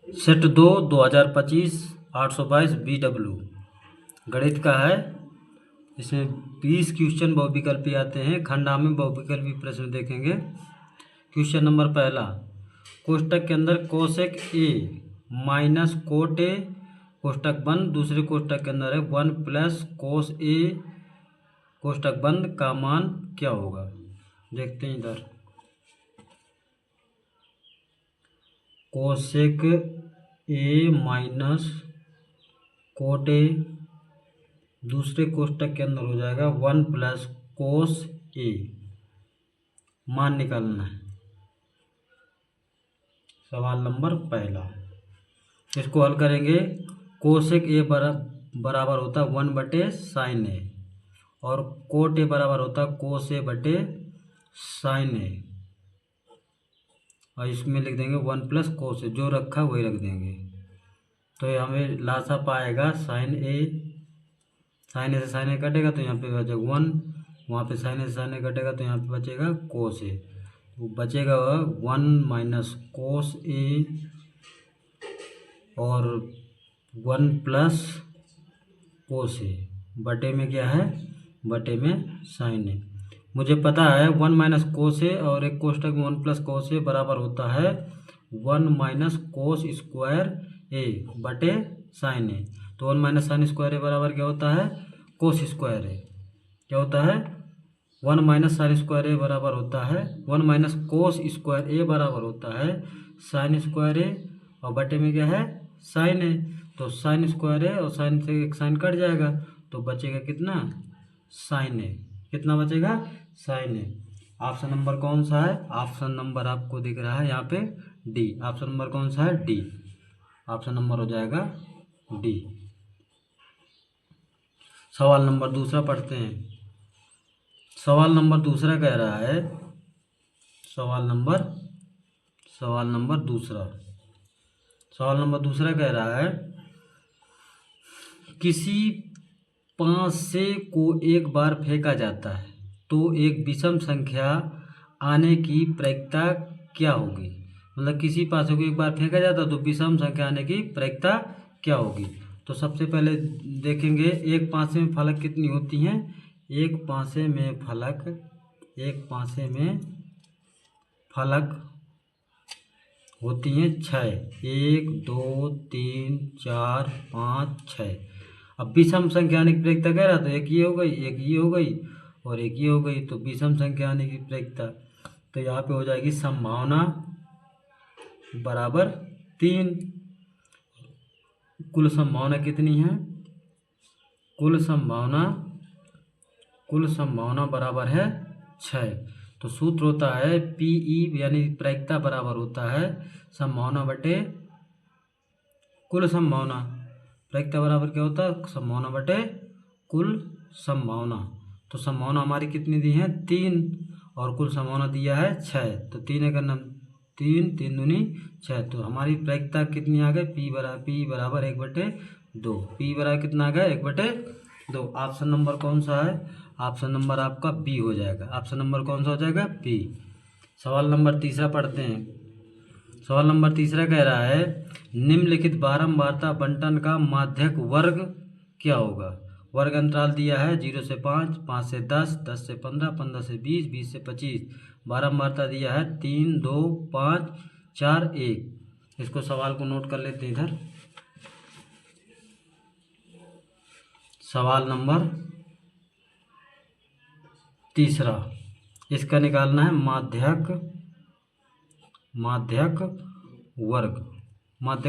Set 2025 822 BW गणित का है। इसमें 20 क्वेश्चन बहुविकल्पी आते हैं। खंडा में बहुविकल्पी प्रश्न देखेंगे। क्वेश्चन नंबर पहला, कोष्टक के अंदर cosec A minus cot A कोष्टक बंद, दूसरे कोष्टक के अंदर है 1 प्लस कोस ए कोष्टक बंद का मान क्या होगा। देखते हैं इधर, कोसेक ए माइनस कोट ए, दूसरे कोष्टक के अंदर हो जाएगा 1 प्लस कोस ए, मान निकालना है। सवाल नंबर पहला, इसको हल करेंगे। कोसेक ए बराबर होता है 1/sin ए और कोट ए बराबर होता है कोस ए बटे साइन ए, और इसमें लिख देंगे 1 प्लस कोस ए, जो रखा वही रख देंगे। तो ये हमें लासा पाएगा साइन ए, साइन ए से साइन ए कटेगा तो यहाँ पे बचेगा 1, वहाँ पे साइन ए से साइन ए कटेगा तो यहाँ पे बचेगा कोस ए, तो बचेगा 1 माइनस कोस ए और 1 प्लस कोस ए, बटे में क्या है, बटे में साइन ए। मुझे पता है 1 माइनस कोस ए और एक कोष्टक में 1 प्लस कोस ए बराबर होता है 1 माइनस कोस स्क्वायर ए बटे साइन ए। तो 1 माइनस साइन स्क्वायर ए बराबर क्या होता है, कोस स्क्वायर ए। क्या होता है, 1 माइनस साइन स्क्वायर ए बराबर होता है 1 माइनस कोस स्क्वायर ए बराबर होता है साइन स्क्वायर ए, और बटे में क्या है, साइन ए। तो साइन स्क्वायर ए और साइन से एक साइन कट जाएगा तो बचेगा कितना, साइन ए। कितना बचेगा, साइन ए। ऑप्शन नंबर कौन सा है, ऑप्शन नंबर आपको दिख रहा है यहाँ पे डी। ऑप्शन नंबर कौन सा है, डी। ऑप्शन नंबर हो जाएगा डी। सवाल नंबर दूसरा पढ़ते हैं। सवाल नंबर दूसरा कह रहा है, सवाल नंबर दूसरा कह रहा है, किसी 5 से को एक बार फेंका जाता है तो एक विषम संख्या आने की प्रायिकता क्या होगी। मतलब किसी 5 को एक बार फेंका जाता है तो विषम संख्या आने की प्रायिकता क्या होगी। तो सबसे पहले देखेंगे एक पासे में फलक कितनी होती हैं। एक पासे में फलक होती हैं 6, 1 2 3 4 5 6। अब विषम संख्या आने की प्रायिकता कह रहा तो एक ये हो गई, एक ये हो गई और एक ये हो गई। तो विषम संख्या आने की प्रायिकता तो यहाँ पे हो जाएगी संभावना बराबर 3। कुल संभावना कितनी है, कुल संभावना बराबर है 6। तो सूत्र होता है PE यानी प्रायिकता बराबर होता है संभावना बटे कुल संभावना। प्रायिकता बराबर क्या होता है, संभावना बटे कुल संभावना। तो संभावना हमारी कितनी दी है, 3, और कुल संभावना दिया है 6। तो 3 का नाम 3 3 दूनी 6। तो हमारी प्रायिकता कितनी आ गई, P बराबर 1/2। P बराबर कितना आ गया, 1/2। ऑप्शन नंबर कौन सा है, ऑप्शन नंबर आपका बी हो जाएगा। ऑप्शन नंबर कौन सा हो जाएगा, बी। सवाल नंबर तीसरा पढ़ते हैं। सवाल नंबर तीसरा कह रहा है, निम्नलिखित बारंबारता बंटन का माध्यक वर्ग क्या होगा। वर्ग अंतराल दिया है 0 से 5, 5 से 10, 10 से 15, 15 से 20, 20 से 25। बारंबारता दिया है 3 2 5 4 1। इसको सवाल को नोट कर लेते हैं इधर। सवाल नंबर तीसरा, इसका निकालना है माध्यक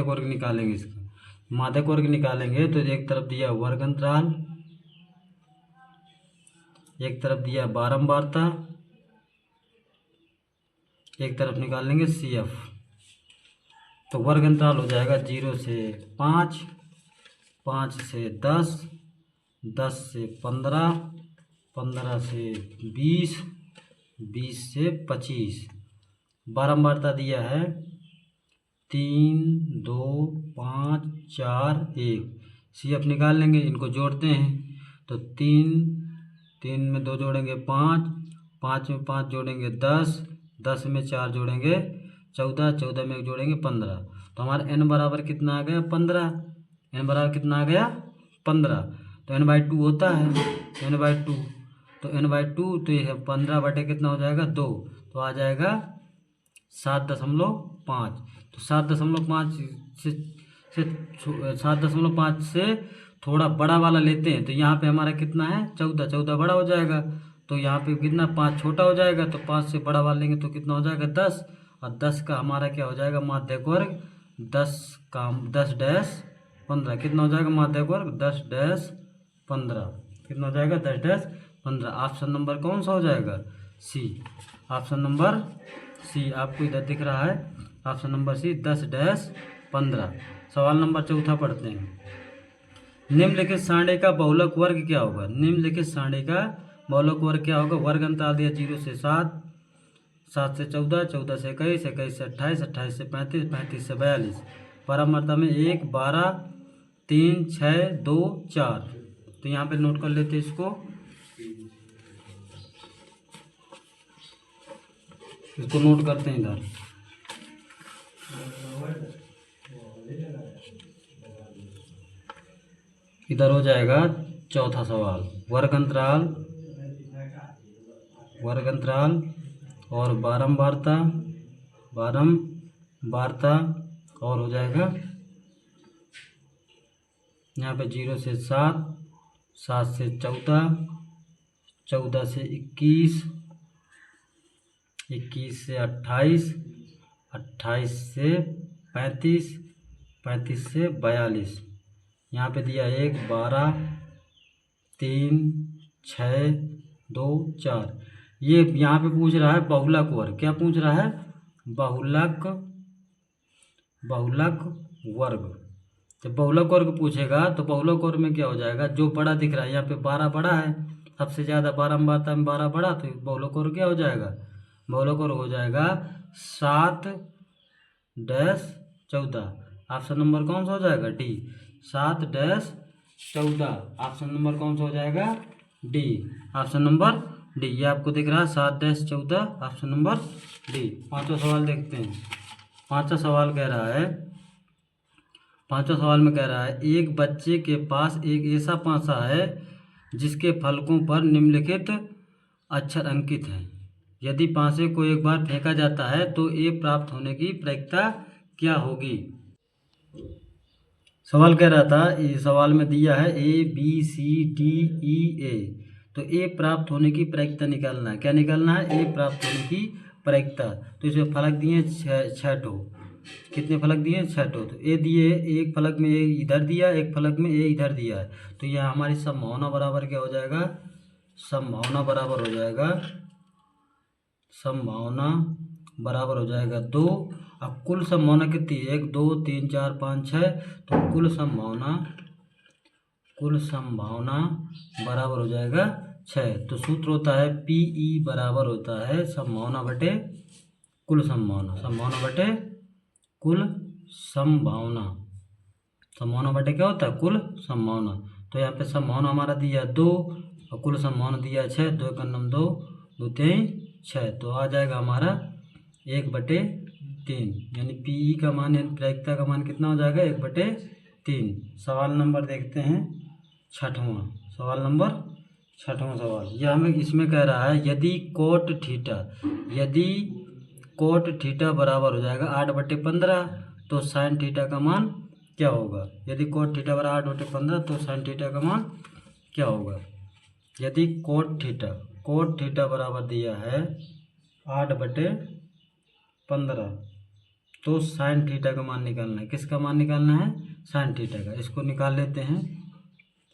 वर्ग निकालेंगे। इसका माध्यक वर्ग निकालेंगे तो एक तरफ दिया वर्ग अंतराल, एक तरफ दिया बारंबारता, एक तरफ निकालेंगे CF। तो वर्ग अंतराल हो जाएगा 0 से 5, 5 से 10, 10 से 15, 15 से 20, 20 से 25। बारंबारता दिया है 3 2 5 4 1। CF निकाल लेंगे, इनको जोड़ते हैं तो 3 में 2 जोड़ेंगे 5, 5 में 5 जोड़ेंगे 10, 10 में 4 जोड़ेंगे 14, 14 में एक जोड़ेंगे 15, तो हमारा n बराबर कितना आ गया 15, n बराबर कितना आ गया 15, तो n/2 होता है, n/2, तो n/2 तो ये है 15 बटे कितना हो जाएगा 2, तो आ जाएगा 7.5, तो 7.5 से 7.5 से थोड़ा बड़ा वाला लेते हैं, तो यहाँ पे हमारा कितना है 14, 14 बड़ा हो जाएगा, तो यहाँ पे कितना 5 छोटा हो जाएगा, तो 5 से बड़ा वाला लेंगे तो कितना हो जाएगा 10, और 10 का हमारा क्या हो जाएगा माध्यक वर्ग 10-15, कितना हो जाएगा माध्यक वर्ग 10-15, कितना हो जाएगा 10-15। ऑप्शन नंबर कौन सा हो जाएगा सी, ऑप्शन नंबर सी आपको इधर दिख रहा है, ऑप्शन नंबर सी 10-15। सवाल नंबर 4 पढ़ते हैं। निम्नलिखित सारणी का बहुलक वर्ग क्या होगा, निम्नलिखित सारणी का बहुलक वर्ग क्या होगा, वर्ग अंतराल दिया 0 से 7, 7 से 14, 14 से 21, 21 से 28, 28 से 35, 35 से 42, परमता में 1, 12, 3, 6, 2, 4, तो यहाँ पे नोट कर लेते हैं इसको नोट करते हैं इधर। इधर हो जाएगा चौथा सवाल, वर्ग अंतराल और बारंबारता और हो जाएगा यहाँ पे 0 से 7, 7 से 14, 14 से 21, 21 से 28, 28 से 35, 35 से 42, यहाँ पे दिया 1, 12, 3, 6, 2, 4, ये यहाँ पे पूछ रहा है बहुलक वर्ग, क्या पूछ रहा है बहुलक वर्ग। जब बहुलक वर्ग पूछेगा तो बहुलक वर्ग में क्या हो जाएगा, जो बड़ा दिख रहा है यहाँ पे 12 बड़ा है, सबसे ज़्यादा बारंबारता में 12 बड़ा, तो बहुलक वर्ग क्या हो जाएगा, बहुलक वर्ग हो जाएगा 7-14। ऑप्शन नंबर कौन सा हो जाएगा डी, 7-14, ऑप्शन नंबर कौन सा हो जाएगा डी, ऑप्शन नंबर डी, ये आपको दिख रहा है 7-14, ऑप्शन नंबर डी। पांचवा सवाल देखते हैं। पांचवा सवाल में कह रहा है एक बच्चे के पास एक ऐसा पासा है जिसके फलकों पर निम्नलिखित अक्षर अंकित हैं, यदि पासे को एक बार फेंका जाता है तो ए प्राप्त होने की प्रायिकता क्या होगी। सवाल कह रहा था, इस सवाल में दिया है ABCDEA, तो ए प्राप्त होने की प्रायिकता निकालना है, क्या निकालना है, ए प्राप्त होने की प्रायिकता। तो इसमें फलक दिए 6 कितने फलक दिए 6, तो ए दिए, एक फलक में ए इधर दिया, एक फलक में ए इधर दिया है, तो यह हमारी संभावना बराबर क्या हो जाएगा, संभावना बराबर हो जाएगा 2, अब कुल संभावना कितनी, 1, 2, 3, 4, 5, 6, तो कुल संभावना बराबर हो जाएगा 6। तो सूत्र होता है PE बराबर होता है संभावना बटे कुल संभावना, संभावना बटे क्या होता है कुल संभावना। तो यहाँ पे संभावना हमारा दिया 2 और कुल संभावना दिया 6, 2 का नम 2, 2 3 6, तो आ जाएगा हमारा 1/3, यानी PE का मान यानी प्रायिकता का मान कितना हो जाएगा 1/3। सवाल नंबर देखते हैं 6वां सवाल, यह हमें इसमें कह रहा है यदि कोट थीटा बराबर हो जाएगा 8/15, तो साइन थीटा का मान क्या होगा। यदि कोट थीटा बराबर 8/15 तो साइन थीटा का मान क्या होगा। यदि कोट थीटा बराबर दिया है 8/15, तो साइन थीटा का मान निकालना है। किसका मान निकालना है, साइन थीटा का। इसको निकाल लेते हैं।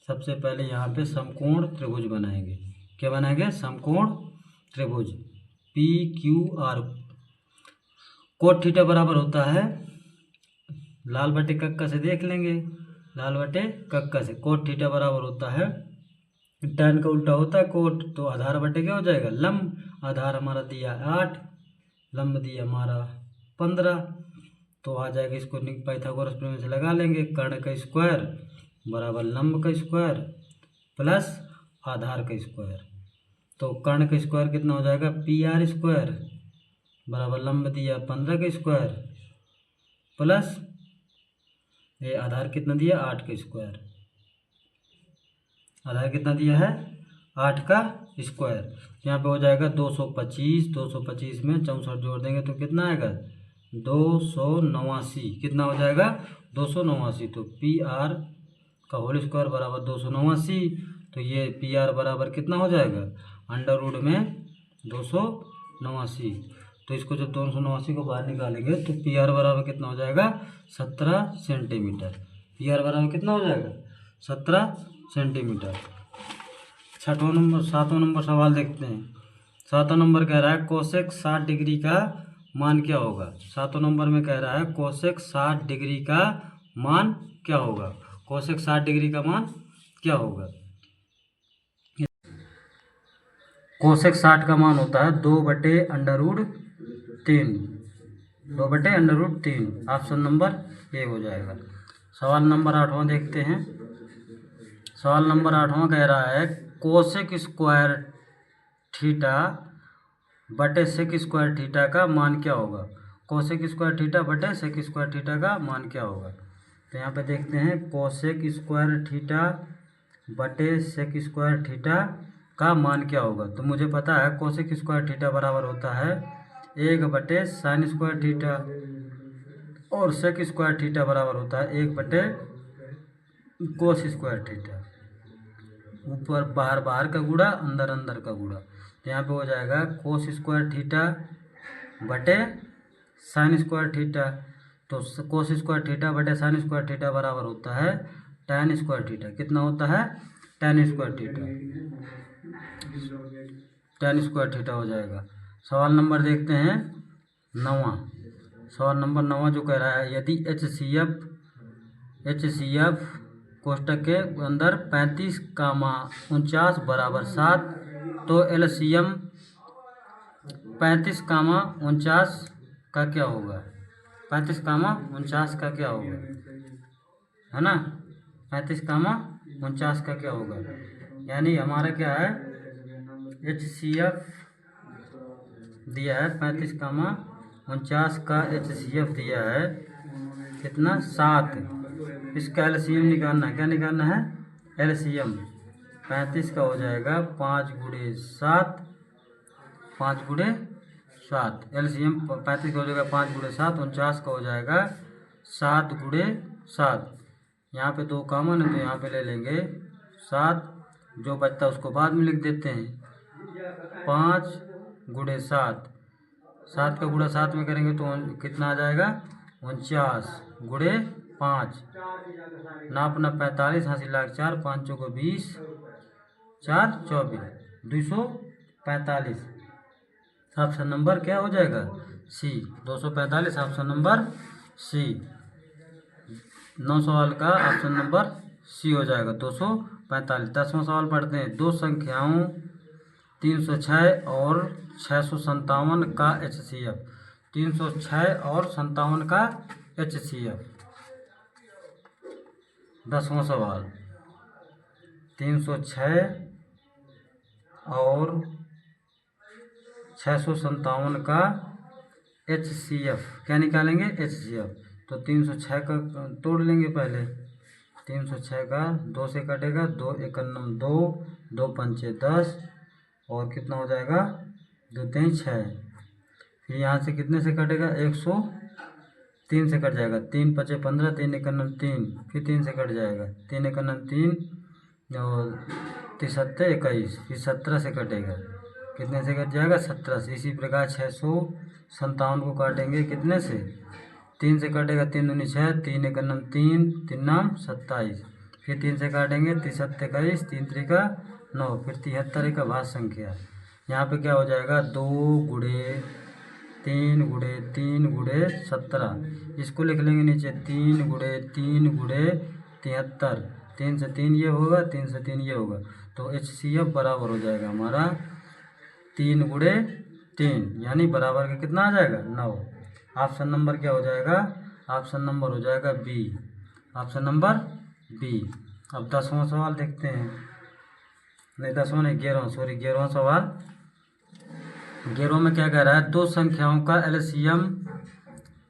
सबसे पहले यहाँ पे समकोण त्रिभुज बनाएंगे। क्या बनाएंगे, समकोण त्रिभुज PQR। कोट थीटा बराबर होता है, लाल बटे कक्का से देख लेंगे, लाल बटे कक्का से कोट थीटा बराबर होता है, tan का उल्टा होता है कोट, तो आधार बटे क्या हो जाएगा लंब। आधार हमारा दिया 8, लंब दिया हमारा 15, तो आ जाएगा। इसको पाइथागोरस प्रमेय से लगा लेंगे। कर्ण का स्क्वायर बराबर लंब का स्क्वायर प्लस आधार का स्क्वायर, तो कर्ण का स्क्वायर कितना हो जाएगा PR स्क्वायर बराबर लंब दिया 15 का स्क्वायर प्लस ये आधार कितना दिया 8 का स्क्वायर, आधार कितना दिया है 8 का स्क्वायर। यहाँ पे हो जाएगा 225, 225 में 64 जोड़ देंगे तो कितना आएगा 289, कितना हो जाएगा 289। तो पी आर का होल स्क्वायर बराबर 289। तो ये पी आर बराबर कितना हो जाएगा अंडर रूट में 289। तो इसको जब 289 को बाहर निकालेंगे तो पी आर बराबर कितना हो जाएगा 17 सेंटीमीटर। पी आर बराबर कितना हो जाएगा 17 सेंटीमीटर। सातवां नंबर सवाल देखते हैं। सातवां नंबर कह रहा है कोसेक 60 डिग्री का मान क्या होगा। सातवां नंबर में कह रहा है कोसेक 60 डिग्री का मान क्या होगा। कोसेक 60 डिग्री का मान क्या होगा। कोसेक 60 का मान होता है 2/√3, 2/√3। ऑप्शन नंबर ए हो जाएगा। सवाल नंबर 8वां देखते हैं। सवाल नंबर 8वां कह रहा है कोसेक स्क्वायर थीटा बटे सेक स्क्वायर थीटा का मान क्या होगा। कोसेक स्क्वायर थीटा बटे सेक स्क्वायर थीटा का मान क्या होगा। तो यहाँ पे देखते हैं कोसेक स्क्वायर थीटा बटे सेक स्क्वायर थीटा का मान क्या होगा। तो मुझे पता है कोसेक स्क्वायर थीटा बराबर होता है 1/sin स्क्वायर थीटा और सेक स्क्वायर थीटा बराबर होता है 1/cos स्क्वायर थीटा। ऊपर बाहर बाहर का गुणा अंदर अंदर का गुणा। तो यहाँ पे हो जाएगा कोस स्क्वायर थीटा बटे साइन स्क्वायर थीटा। तो कोस स्क्वायर थीटा बटे साइन स्क्वायर थीटा बराबर होता है tan स्क्वायर थीटा। कितना होता है tan square theta, tan square theta हो जाएगा। सवाल नंबर देखते हैं 9वां। सवाल नंबर 9वां जो कह रहा है यदि HCF कोष्टक के अंदर 35, 49 = 7 तो LCM 35, 49 का क्या होगा। 35, 49 का क्या होगा, है ना। 35, 49 का क्या होगा। यानी हमारा क्या है HCF दिया है 35, 49 का HCF दिया है कितना 7। इसका LCM निकालना है। क्या निकालना है LCM। 35 का हो जाएगा 5 × 7, 5 × 7। LCM 35 का हो जाएगा 5 × 7। 49 का हो जाएगा 7 × 7। यहाँ पे 2 कॉमन है तो यहाँ पे ले लेंगे 7, जो बचता है उसको बाद में लिख देते हैं। 5 × 7, 7 का गुणा 7 में करेंगे तो कितना आ जाएगा 49 × 5। नापना 45, हासिल लाख 4, 5 × 20, 4 × 24, 245। ऑप्शन नंबर क्या हो जाएगा सी 245। Option number C. 9 सवाल का ऑप्शन नंबर सी हो जाएगा 245। 10वां सवाल पढ़ते हैं। दो संख्याओं 306 और 657 का HCF। 306 और 57 का HCF। 10वां सवाल 306 और 657 का HCF क्या निकालेंगे HCF। तो 306 का तोड़ लेंगे पहले। 306 का 2 से कटेगा, 2 × 1 = 2, 2 × 5 = 10 और कितना हो जाएगा 2 × 3 = 6। फिर यहाँ से कितने से कटेगा 103 से कट जाएगा। 3 × 5 = 15, 3 × 1 = 3, फिर 3 से कट जाएगा। 3 × 1 = 3 और 3 × 7 = 21, फिर 17 से कटेगा। कितने से कट जाएगा 17 से। इसी प्रकार 657 को काटेंगे कितने से 3 से कटेगा। 3 दूनी 6, 3 × 1 = 3, 3 9 27, फिर 3 से काटेंगे 3 7 = 21, 3 3 = 9, फिर 73 का भाज्य संख्या। यहाँ पे क्या हो जाएगा 2 × 3 × 3 × 17। इसको लिख लेंगे नीचे 3 × 3 × 73। 3 से 3 ये होगा, 3 से 3 ये होगा। तो HCF बराबर हो जाएगा हमारा 3 × 3, यानी बराबर का कितना आ जाएगा 9। ऑप्शन नंबर क्या हो जाएगा। ऑप्शन नंबर हो जाएगा बी। Option number B. अब 10वां सवाल देखते हैं। नहीं 10वां नहीं 11वां, सॉरी 11वां सवाल। 11 में क्या कह रहा है, दो संख्याओं का एलसीएम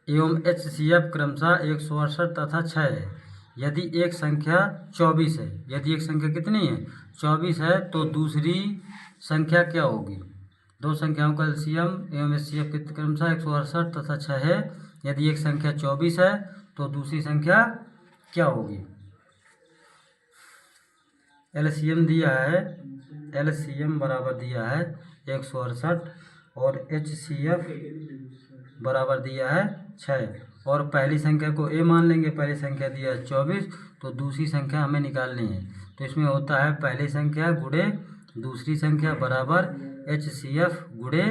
एवं एचसीएफ क्रमशः 168 तथा 6 है। यदि एक संख्या 24 है, यदि एक संख्या कितनी है 24 है, तो दूसरी संख्या क्या होगी। दो संख्याओं का एलसीएम एवं एचसीएफ क्रमशः 168 तथा 6 है। यदि एक संख्या 24 है तो दूसरी संख्या क्या होगी। एलसीएम दिया है, एलसीएम बराबर दिया है 168 और एचसीएफ बराबर दिया है 6 और पहली संख्या को ए मान लेंगे, पहली संख्या दिया है 24, तो दूसरी संख्या हमें निकालनी है। तो इसमें होता है पहली संख्या गुणे दूसरी संख्या बराबर एचसीएफ गुणे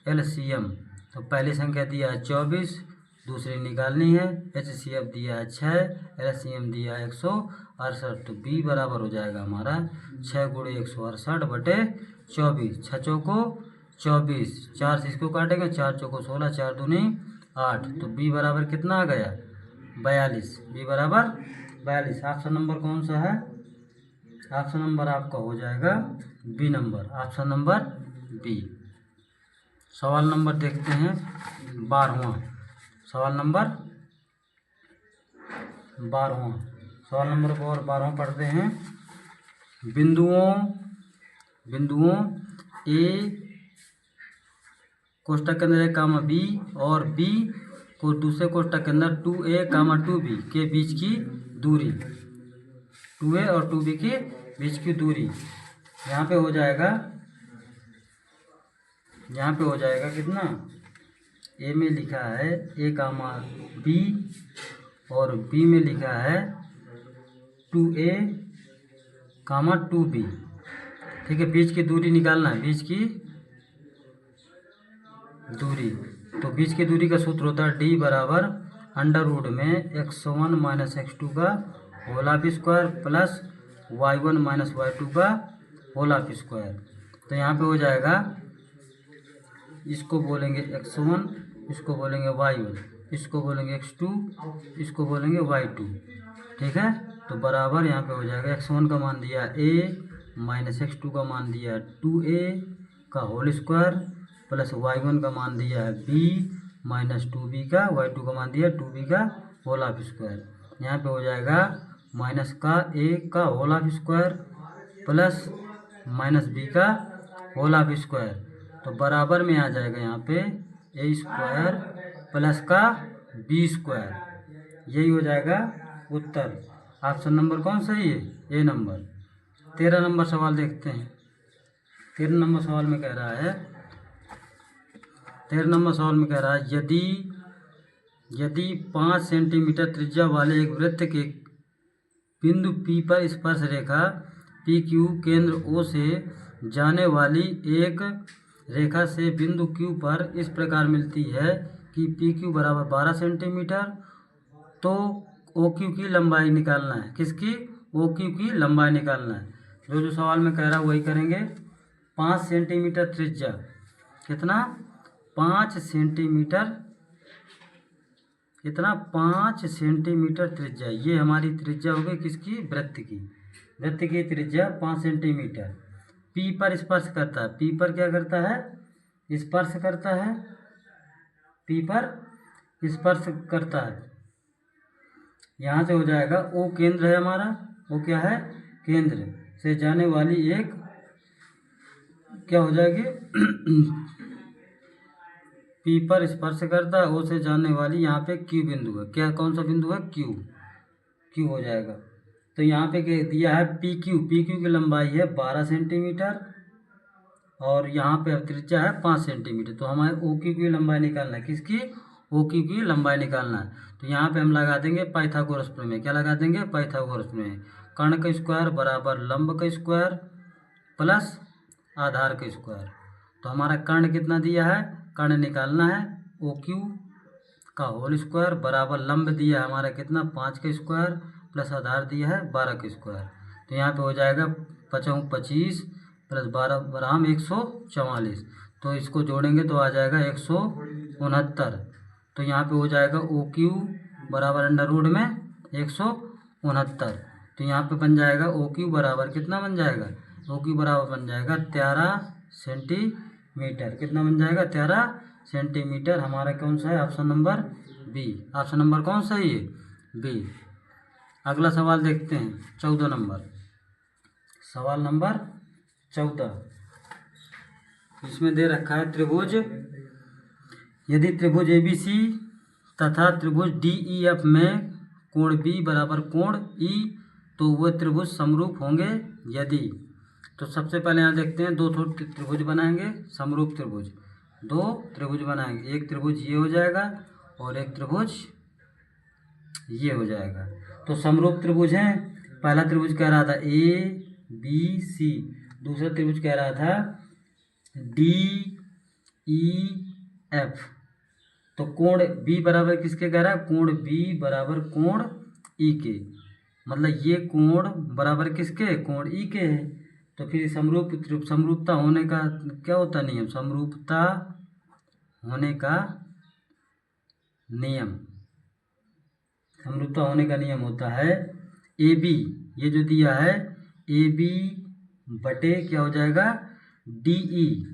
एलसीएम। तो पहली संख्या दिया है 24, दूसरी निकालनी है, एचसीएफ दिया है 6, एलसीएम दिया है 168, तो बी बराबर हो जाएगा हमारा 6 गुणे 168 बटे 24, 6 चौको 24, 4 से इसको काटेंगे, 4 चौको 16, 4 दूनी 8, तो बी बराबर कितना आ गया 42, बी बराबर 42। ऑप्शन नंबर कौन सा है, ऑप्शन नंबर आपका हो जाएगा B number, option number B. सवाल नंबर देखते हैं 12वां, सवाल नंबर 12वां, सवाल नंबर को और 12वां पढ़ते हैं। बिंदुओं ए कोष्टक के अंदर ए कामा बी और बी को दूसरे कोष्टक के अंदर 2a कामा 2b के बीच की दूरी, 2a और 2b के बीच की दूरी यहाँ पे हो जाएगा, यहाँ पे हो जाएगा कितना, ए में लिखा है ए कामा बी और बी में लिखा है 2a कामा 2b, ठीक है। बीच की दूरी निकालना है, बीच की दूरी, तो बीच की दूरी का सूत्र होता है डी बराबर अंडर रूट में x1 माइनस x2 का whole of square plus y1 minus y2 का होल ऑफ स्क्वायर। तो यहाँ पे हो जाएगा, इसको बोलेंगे x1, इसको बोलेंगे y1, इसको बोलेंगे x2, इसको बोलेंगे y2, ठीक है। तो बराबर यहाँ पे हो जाएगा x1 का मान दिया a माइनस x2 का मान दिया 2a का होल स्क्वायर प्लस y1 का मान दिया है b माइनस 2b का, y2 का मान दिया 2b का होल ऑफ स्क्वायर। यहाँ पे हो जाएगा माइनस का a का whole of square plus minus b का होल ऑफ स्क्वायर, तो बराबर में आ जाएगा यहाँ पे a स्क्वायर प्लस का b स्क्वायर, यही हो जाएगा उत्तर। ऑप्शन नंबर कौन सही है, ए नंबर। 13 नंबर सवाल देखते हैं। 13 नंबर सवाल में कह रहा है, 13 नंबर सवाल में कह रहा है यदि 5 सेंटीमीटर त्रिज्या वाले एक वृत्त के बिंदु P पर स्पर्श रेखा PQ केंद्र O से जाने वाली एक रेखा से बिंदु Q पर इस प्रकार मिलती है कि PQ बराबर 12 सेंटीमीटर, तो OQ की लंबाई निकालना है। किसकी, OQ की लंबाई निकालना है। जो सवाल में कह रहा है वही करेंगे। 5 सेंटीमीटर त्रिज्या, कितना 5 सेंटीमीटर, कितना 5 सेंटीमीटर त्रिज्या, ये हमारी त्रिज्या हो गई किसकी, वृत्त की। वृत्त की त्रिज्या 5 सेंटीमीटर। P पर स्पर्श करता है, P पर क्या करता है, स्पर्श करता है, P पर स्पर्श करता है। यहाँ से हो जाएगा O केंद्र है हमारा, O क्या है, केंद्र से जाने वाली एक क्या हो जाएगी P पर स्पर्श करता है, O से जाने वाली यहाँ पे Q बिंदु है। क्या, कौन सा बिंदु है, Q हो जाएगा। तो यहाँ पे दिया है PQ की लंबाई है 12 सेंटीमीटर और यहाँ पे त्रिज्या है 5 सेंटीमीटर। तो हमारे OQ की लंबाई निकालना है, किसकी, OQ की लंबाई निकालना है। तो यहाँ पे हम लगा देंगे पाइथागोरस प्रमेय। क्या लगा देंगे, पाइथागोरस प्रमेय। कर्ण का स्क्वायर बराबर लंब का स्क्वायर प्लस आधार का स्क्वायर। तो हमारा कर्ण कितना दिया है, कर्ण निकालना है, OQ का होल स्क्वायर बराबर लंब दिया है हमारा कितना 5 का स्क्वायर प्लस आधार दिया है 12 का स्क्वायर। तो यहाँ पे हो जाएगा 25 प्लस 12 बराबर 144। तो इसको जोड़ेंगे तो आ जाएगा 169। तो यहाँ पे हो जाएगा OQ बराबर अंडर रूट में 169। तो यहाँ पे बन जाएगा OQ बराबर कितना बन जाएगा, OQ बराबर बन जाएगा 13 सेंटीमीटर। मीटर। कितना बन जाएगा? 13 सेंटीमीटर। हमारा कौन सा है? Option number B. Option number कौन सा है? ये बी। अगला सवाल देखते हैं, 14 नंबर। सवाल नंबर 14, इसमें दे रखा है त्रिभुज, यदि त्रिभुज ABC तथा त्रिभुज DEF में कोण B बराबर कोण E, तो वह त्रिभुज समरूप होंगे यदि। तो सबसे पहले यहाँ देखते हैं, दो त्रिभुज बनाएंगे, समरूप त्रिभुज। दो त्रिभुज बनाएंगे, एक त्रिभुज ये हो जाएगा और एक त्रिभुज ये हो जाएगा। तो समरूप त्रिभुज हैं। पहला त्रिभुज कह रहा था ABC, दूसरा त्रिभुज कह रहा था DEF। तो कोण B बराबर किसके कह रहा है? कोण B बराबर कोण E के। मतलब ये कोण बराबर किसके? कोण E के है। तो फिर समरूपता होने का क्या होता है नियम? समरूपता होने का नियम, समरूपता होने का नियम होता है AB, ये जो दिया है AB बटे क्या हो जाएगा? DE।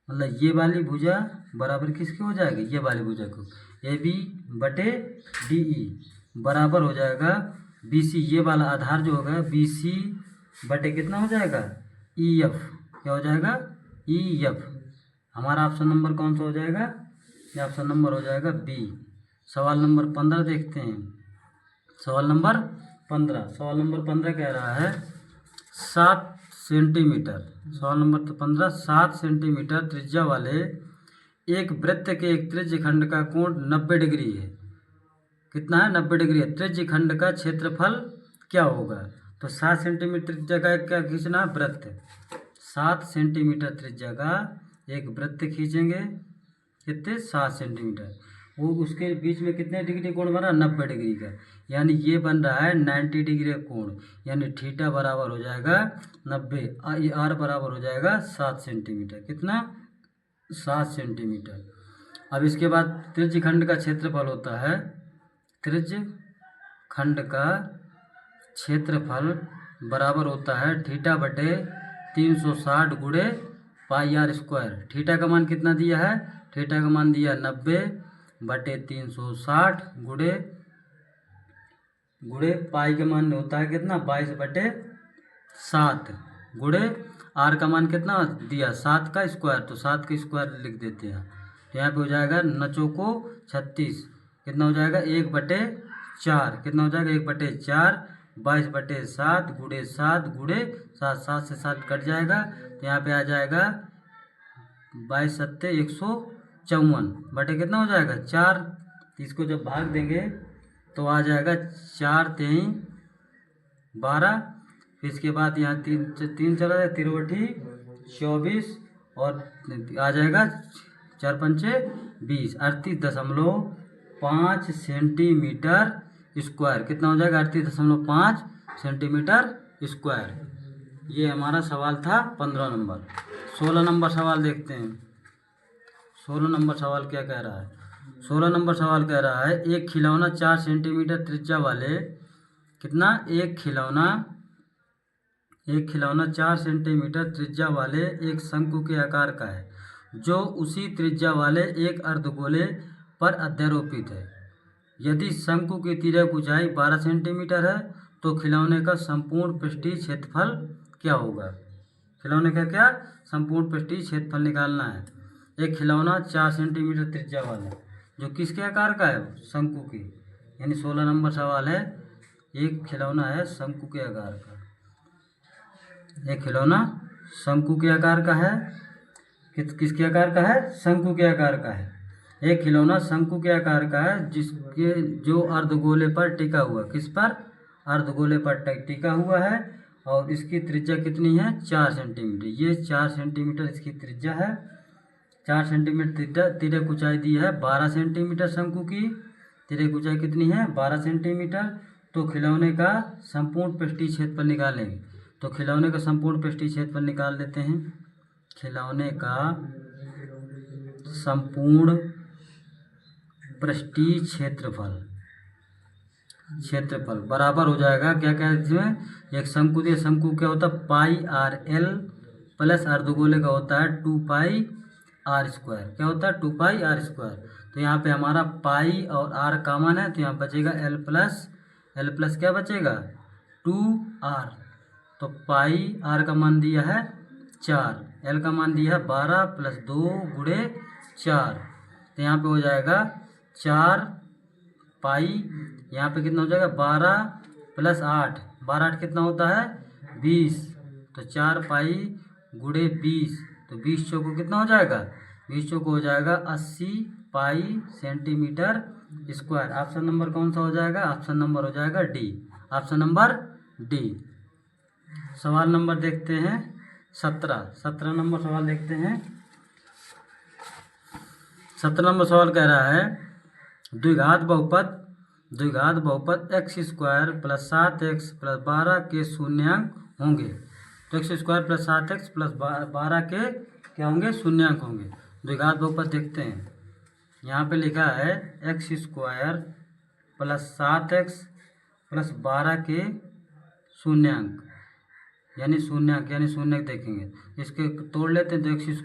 मतलब ये वाली भुजा बराबर किसकी हो जाएगी? ये वाली भुजा को। AB बटे DE बराबर हो जाएगा BC। ये वाला आधार जो होगा BC बटे कितना हो जाएगा? EF। क्या हो जाएगा? EF। हमारा ऑप्शन नंबर कौन सा हो जाएगा? ये ऑप्शन नंबर हो जाएगा बी। सवाल नंबर 15 देखते हैं। सवाल नंबर 15 कह रहा है 7 सेंटीमीटर। सवाल नंबर 15, 7 सेंटीमीटर त्रिज्या वाले एक वृत्त के एक त्रिज्य खंड का कोण 90 डिग्री है। कितना है? 90 डिग्री है। त्रिज्य खंड का क्षेत्रफल क्या होगा? तो 7 सेंटीमीटर त्रिज्या का क्या खींचना? वृत्त। 7 सेंटीमीटर त्रिज्या का एक वृत्त खींचेंगे, कितने? 7 सेंटीमीटर। वो उसके बीच में कितने डिग्री कोण बन रहा है? 90 डिग्री का। यानी ये बन रहा है 90 डिग्री कोण। यानी थीटा बराबर हो जाएगा 90, R बराबर हो जाएगा 7 सेंटीमीटर। कितना? 7 सेंटीमीटर। अब इसके बाद त्रिज्य खंड का क्षेत्रफल होता है, त्रिज्य खंड का क्षेत्रफल बराबर होता है थीटा बटे 360 गुणे पाई R स्क्वायर। थीटा का मान कितना दिया है? थीटा का मान दिया 90 बटे 360 गुणे पाई का मान होता है कितना? 22 बटे 7 गुणे R का मान कितना दिया? 7 का स्क्वायर। तो 7 का स्क्वायर लिख देते हैं। तो यहाँ पे हो जाएगा 9 चौको 36। कितना हो जाएगा? 1 बटे 4। कितना हो जाएगा? 1 बटे 4। 22 बटे 7 गुणे 7 गुणे 7, 7 से 7 कट जाएगा। तो यहाँ पे आ जाएगा 22 सत्ते 154 बटे कितना हो जाएगा? 4। इसको जब भाग देंगे तो आ जाएगा 4 तेईं 12। फिर इसके बाद यहाँ 3 चला जाए, 3 बटी 24 और आ जाएगा 4 पंचे 20, 38.5 सेंटीमीटर स्क्वायर। कितना हो जाएगा? 38.5 सेंटीमीटर स्क्वायर। ये हमारा सवाल था 15 नंबर। 16 नंबर सवाल देखते हैं। 16 नंबर सवाल क्या कह रहा है? 16 नंबर सवाल कह रहा है एक खिलौना 4 सेंटीमीटर त्रिज्या वाले, कितना? एक खिलौना 4 सेंटीमीटर त्रिज्या वाले एक शंकु के आकार का है, जो उसी त्रिज्या वाले एक अर्धगोले पर अध्यारोपित है। यदि शंकु की तिर्यक ऊंचाई 12 सेंटीमीटर है, तो खिलौने का संपूर्ण पृष्ठीय क्षेत्रफल क्या होगा? खिलौने का क्या? संपूर्ण पृष्ठीय क्षेत्रफल निकालना है। एक खिलौना 4 सेंटीमीटर त्रिज्या वाला, जो किसके आकार का है? शंकु की। यानी 16 नंबर सवाल है, एक खिलौना है शंकु के आकार का। एक खिलौना शंकु के आकार का है। किसके आकार का है? शंकु के आकार का है। एक खिलौना शंकु के आकार का है, जिसके जो अर्धगोले पर टिका हुआ। किस पर? अर्धगोले पर टिका हुआ है। और इसकी त्रिज्या कितनी है? 4 सेंटीमीटर। ये 4 सेंटीमीटर इसकी त्रिज्या है। 4 सेंटीमीटर तिर्यक ऊंचाई दी है 12 सेंटीमीटर। शंकु की तिर्यक ऊंचाई कितनी है? 12 सेंटीमीटर। तो खिलौने का संपूर्ण पृष्ठीय क्षेत्रफल निकालेंगे। तो खिलौने का संपूर्ण पृष्ठीय क्षेत्रफल निकाल लेते हैं। खिलौने का संपूर्ण पृष्ठीय क्षेत्रफल बराबर हो जाएगा क्या क्या? इसमें एक शंकु दिया, शंकु क्या होता है? पाई R L प्लस अर्धगोले का होता है 2πr²। क्या होता है 2πr²। तो यहाँ पे हमारा पाई और आर कॉमन है, तो यहाँ बचेगा एल प्लस क्या बचेगा 2r। तो पाई आर का मान दिया है 4, एल का मान दिया है 12 + 2 × 4। तो यहाँ पे हो जाएगा 4 पाई, यहाँ पे कितना हो जाएगा 12 + 8, 12 8 कितना होता है 20। तो 4 पाई × 20, तो 20 चौको कितना हो जाएगा, 20 चौको हो जाएगा 80 पाई सेंटीमीटर स्क्वायर। ऑप्शन नंबर कौन सा हो जाएगा, ऑप्शन नंबर हो जाएगा डी, ऑप्शन नंबर डी। सवाल नंबर देखते हैं 17 नंबर सवाल देखते हैं। 17 नंबर सवाल कह रहा है द्विघात बहुपद x² + 7x + 12 के शून्यांक होंगे। तो x² + 7x + 12 के क्या होंगे, शून्यांक होंगे। द्विघात बहुपद देखते हैं। यहाँ पे लिखा है x² + 7x + 12 के शून्यांक, यानी शून्यक देखेंगे। इसके तोड़ लेते हैं। तो x²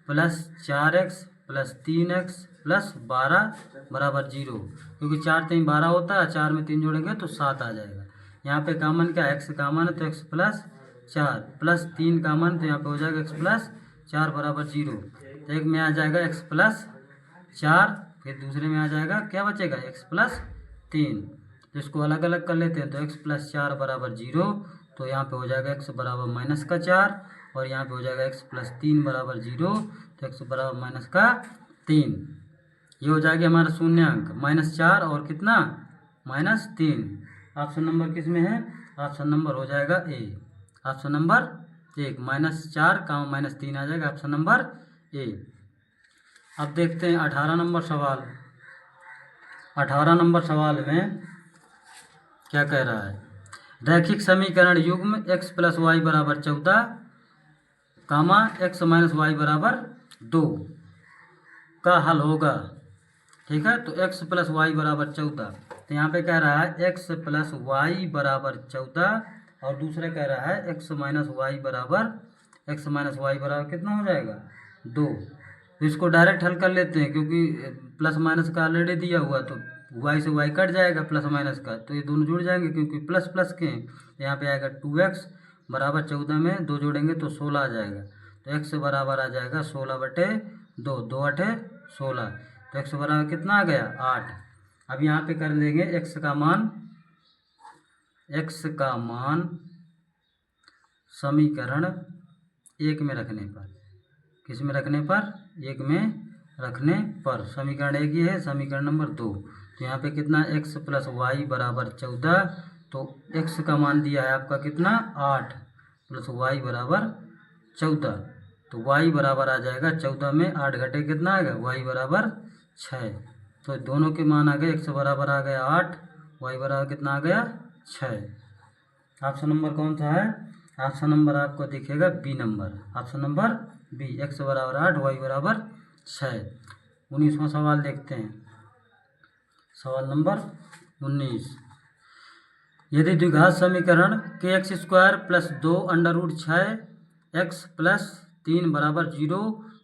+ 4x + 3x + 12 = 0, क्योंकि 4 3 12 होता है, 4 में 3 जोड़ेंगे तो 7 आ जाएगा। यहाँ पे कॉमन क्या है, x कॉमन है, तो x + 4 + 3 कॉमन, तो यहाँ पे हो जाएगा x + 4 = 0। तो एक में आ जाएगा x + 4, फिर दूसरे में आ जाएगा क्या बचेगा x + 3। तो इसको अलग अलग कर लेते हैं। तो x + 4 = 0, तो यहाँ पे हो जाएगा x = -4, और यहाँ पे हो जाएगा x + 3 = 0, तो x = -3। ये हो जाएगा हमारा शून्यांक -4 और कितना -3। ऑप्शन नंबर किस में है, ऑप्शन नंबर हो जाएगा ए, ऑप्शन नंबर 1, -4 -3 आ जाएगा, ऑप्शन नंबर ए। अब देखते हैं 18 नंबर सवाल। 18 नंबर सवाल में क्या कह रहा है, रैखिक समीकरण युग्म x + y = 14, x - y = 2 का हल होगा। ठीक है, तो x + y = 14। तो यहाँ पे कह रहा है x + y = 14, और दूसरा कह रहा है x - y कितना हो जाएगा 2। तो इसको डायरेक्ट हल कर लेते हैं, क्योंकि प्लस माइनस का ऑलरेडी दिया हुआ, तो y से y कट जाएगा प्लस माइनस का, तो ये दोनों जुड़ जाएंगे क्योंकि प्लस प्लस के हैं। यहाँ पे आएगा 2x = 14 में 2 जोड़ेंगे तो 16 आ जाएगा। तो x बराबर आ जाएगा 16/2, 2 8 16। तो x बराबर कितना आ गया 8। अब यहाँ पे कर देंगे x का मान समीकरण 1 में रखने पर, किस में रखने पर, 1 में रखने पर, समीकरण 1 ही है, समीकरण नंबर 2। तो यहाँ पे कितना x + y = 14, तो x का मान दिया है आपका कितना 8 + y = 14, तो y बराबर आ जाएगा 14 में 8 घटे कितना आएगा, y बराबर 6। तो दोनों के मान आ गए, x बराबर आ गया 8, y बराबर कितना आ गया 6। ऑप्शन नंबर कौन सा है, ऑप्शन नंबर आपको दिखेगा B number, option number B, x बराबर 8, y बराबर 6। 19वां सवाल देखते हैं। सवाल नंबर 19, यदि द्विघात समीकरण kx² + 2 √6x + 3 = 0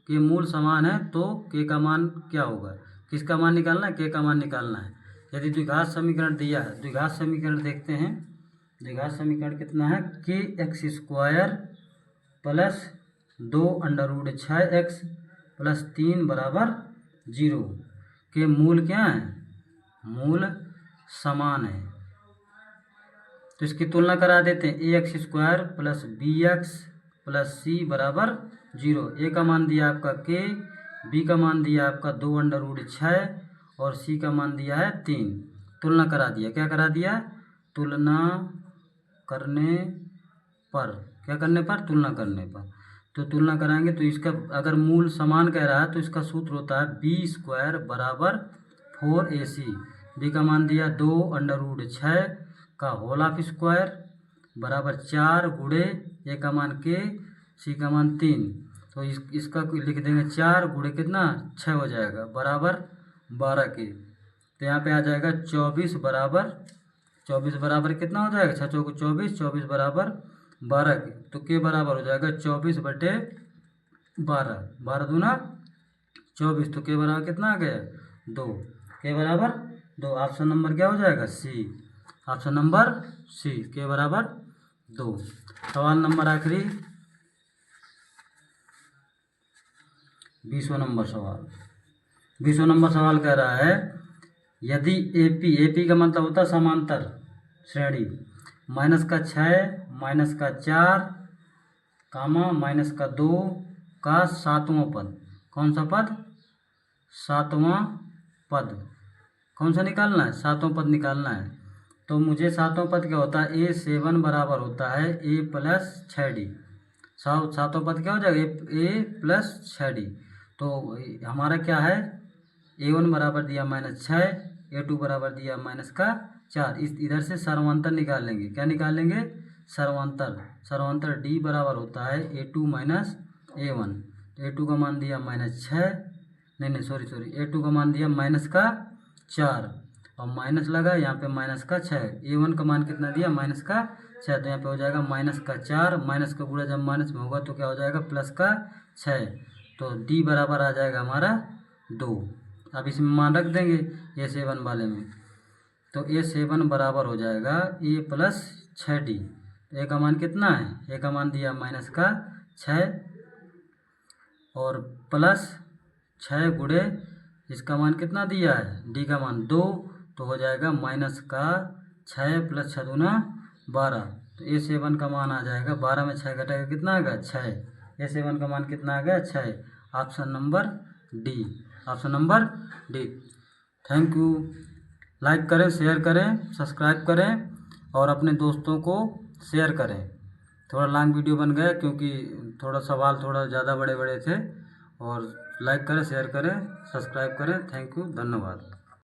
के मूल समान है, तो k का मान क्या होगा। किसका मान निकालना है, k का मान निकालना है। यदि द्विघात समीकरण दिया है, द्विघात समीकरण देखते हैं। द्विघात समीकरण कितना है, kx² + 2 √6x + 3 = 0 के मूल क्या है, मूल समान है। तो इसकी तुलना करा देते हैं, ax² + bx + c = 0। a का मान दिया आपका k, b का मान दिया आपका 2 √6 और c का मान दिया है 3। तुलना करा दिया, क्या करा दिया, तुलना करने पर, क्या करने पर, तुलना करने पर। तो तुलना कराएंगे तो इसका अगर मूल समान कह रहा है तो इसका सूत्र होता है b² = 4ac, b का मान दिया 2 √6 का होल ऑफ स्क्वायर बराबर 4 गुणे a का मान k, c का मान 3। तो इसका लिख देंगे 4 गुणे कितना 6 हो जाएगा बराबर 12 के। तो यहाँ पे आ जाएगा 24 बराबर कितना हो जाएगा, 6 चौको 24, 24 बराबर 12 तो के बराबर हो जाएगा 24/12। 12 दूना 24 तो के बराबर कितना आ गया 2। के बराबर 2। ऑप्शन नंबर क्या हो जाएगा सी। ऑप्शन नंबर सी के बराबर 2। सवाल नंबर आखिरी 20वां नंबर सवाल। 20वां नंबर सवाल कह रहा है यदि एपी का मतलब होता है समांतर श्रेणी -6 -4 -2 का 7वां पद। कौन सा पद 7वां पद कौन सा निकालना है 7वां पद निकालना है। तो मुझे 7वां पद क्या होता है A7 बराबर होता है A + 6D। 7वां पद क्या हो जाएगा A + 6D। तो हमारा क्या है A1 बराबर दिया -6 A2 बराबर दिया -4। इस इधर से सर्वांतर निकालेंगे। क्या निकालेंगे सर्वांतर D बराबर होता है A2 - A1। तो A2 का मान दिया -6 नहीं सॉरी A2 का मान दिया -4 और माइनस लगा यहाँ पे -6। A1 का मान कितना दिया -6 तो यहाँ पे हो जाएगा -4 माइनस का गुणा जब माइनस में होगा तो क्या हो जाएगा +6। तो D बराबर आ जाएगा हमारा 2। अब इसमें मान रख देंगे A7 वाले में। तो A7 बराबर हो जाएगा A + 6D। A का मान कितना है A का मान दिया -6 और +6 गुणे इसका मान कितना दिया है D का मान 2 तो हो जाएगा -6 + 6 दूना 12। तो A7 का मान आ जाएगा 12 में 6 घटाएगा कितना आएगा 6। A7 का मान कितना आ गया 6। Option number D. Option number D. Thank you. Like करें शेयर करें सब्सक्राइब करें और अपने दोस्तों को शेयर करें। थोड़ा लॉन्ग वीडियो बन गया क्योंकि थोड़ा सवाल थोड़ा ज़्यादा बड़े बड़े थे। और लाइक करें शेयर करें सब्सक्राइब करें। थैंक यू धन्यवाद।